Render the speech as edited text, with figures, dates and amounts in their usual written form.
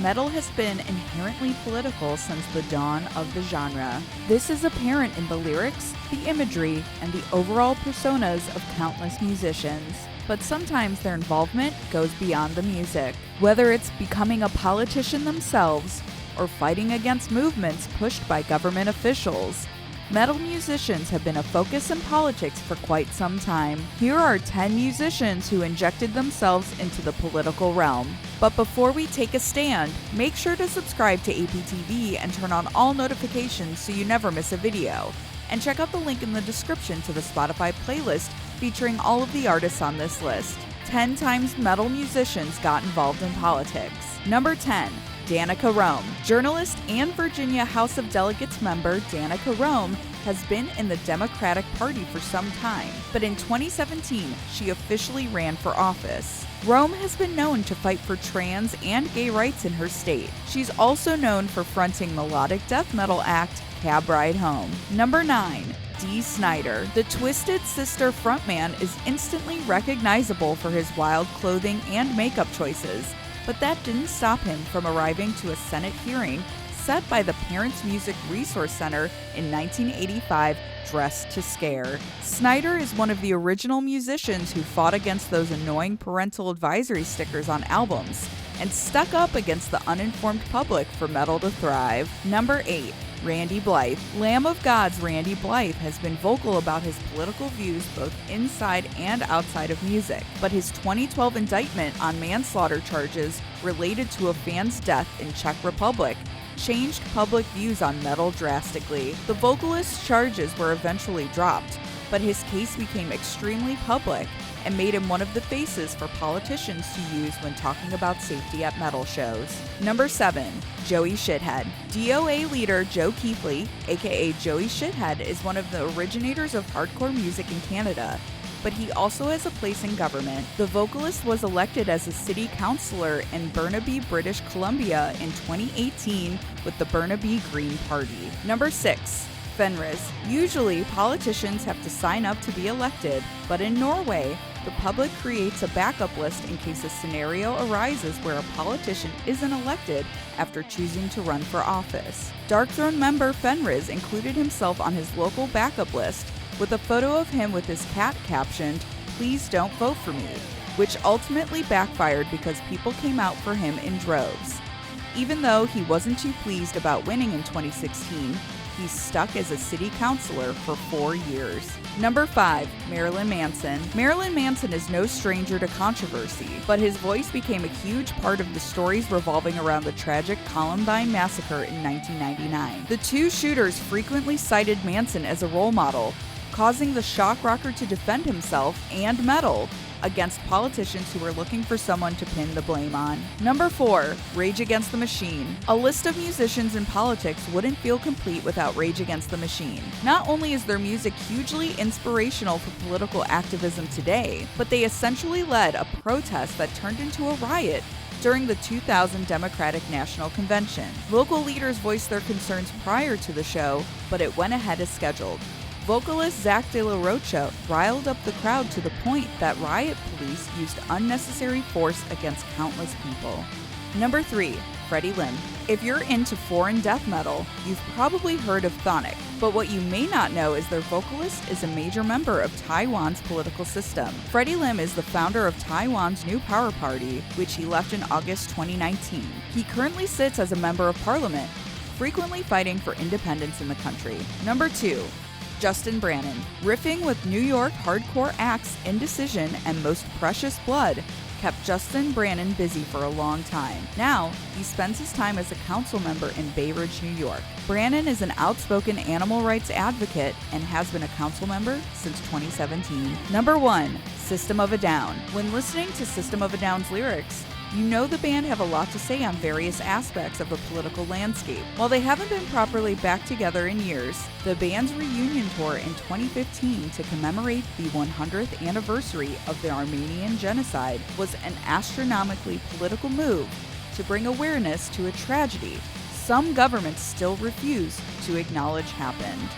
metal has been inherently political since the dawn of the genre. This is apparent in the lyrics, the imagery, and the overall personas of countless musicians. But sometimes their involvement goes beyond the music. Whether it's becoming a politician themselves or fighting against movements pushed by government officials, metal musicians have been a focus in politics for quite some time. Here are 10 musicians who injected themselves into the political realm. But before we take a stand, make sure to subscribe to APTV and turn on all notifications so you never miss a video. And check out the link in the description to the Spotify playlist featuring all of the artists on this list. 10 times metal musicians got involved in politics. Number 10. Danica Rome. Journalist and Virginia House of Delegates member Danica Rome has been in the Democratic Party for some time, but in 2017, she officially ran for office. Rome has been known to fight for trans and gay rights in her state. She's also known for fronting melodic death metal act Cab Ride Home. Number 9. Dee Snider. The Twisted Sister frontman is instantly recognizable for his wild clothing and makeup choices, but that didn't stop him from arriving to a Senate hearing set by the Parents Music Resource Center in 1985 dressed to scare. Snider is one of the original musicians who fought against those annoying parental advisory stickers on albums and stuck up against the uninformed public for metal to thrive. Number 8. Randy Blythe. Lamb of God's Randy Blythe has been vocal about his political views both inside and outside of music, but his 2012 indictment on manslaughter charges related to a fan's death in Czech Republic changed public views on metal drastically. The vocalist's charges were eventually dropped, but his case became extremely public and made him one of the faces for politicians to use when talking about safety at metal shows. Number 7. Joey Shithead. DOA leader Joe Keithley, aka Joey Shithead, is one of the originators of hardcore music in Canada, but he also has a place in government. The vocalist was elected as a city councillor in Burnaby, British Columbia in 2018 with the Burnaby Green Party. Number 6. Fenriz. Usually, politicians have to sign up to be elected, but in Norway, the public creates a backup list in case a scenario arises where a politician isn't elected after choosing to run for office. Darkthrone member Fenriz included himself on his local backup list with a photo of him with his cat captioned, "Please don't vote for me," which ultimately backfired because people came out for him in droves. Even though he wasn't too pleased about winning in 2016, he stuck as a city councilor for 4 years. Number 5. Marilyn Manson. Marilyn Manson is no stranger to controversy, but his voice became a huge part of the stories revolving around the tragic Columbine massacre in 1999. The two shooters frequently cited Manson as a role model, causing the shock rocker to defend himself and metal against politicians who were looking for someone to pin the blame on. Number 4. Rage Against the Machine. A list of musicians in politics wouldn't feel complete without Rage Against the Machine. Not only is their music hugely inspirational for political activism today, but they essentially led a protest that turned into a riot during the 2000 Democratic National Convention. Local leaders voiced their concerns prior to the show, but it went ahead as scheduled. Vocalist Zach De La Rocha riled up the crowd to the point that riot police used unnecessary force against countless people. Number 3. Freddy Lim. If you're into foreign death metal, you've probably heard of Chthonic, but what you may not know is their vocalist is a major member of Taiwan's political system. Freddy Lim is the founder of Taiwan's New Power Party, which he left in August 2019. He currently sits as a member of parliament, frequently fighting for independence in the country. Number 2. Justin Brannon. Riffing with New York hardcore acts Indecision and Most Precious Blood kept Justin Brannon busy for a long time. Now, he spends his time as a council member in Bay Ridge, New York. Brannon is an outspoken animal rights advocate and has been a council member since 2017. Number 1. System of a Down. When listening to System of a Down's lyrics, you know the band have a lot to say on various aspects of the political landscape. While they haven't been properly back together in years, the band's reunion tour in 2015 to commemorate the 100th anniversary of the Armenian genocide was an astronomically political move to bring awareness to a tragedy some governments still refuse to acknowledge happened.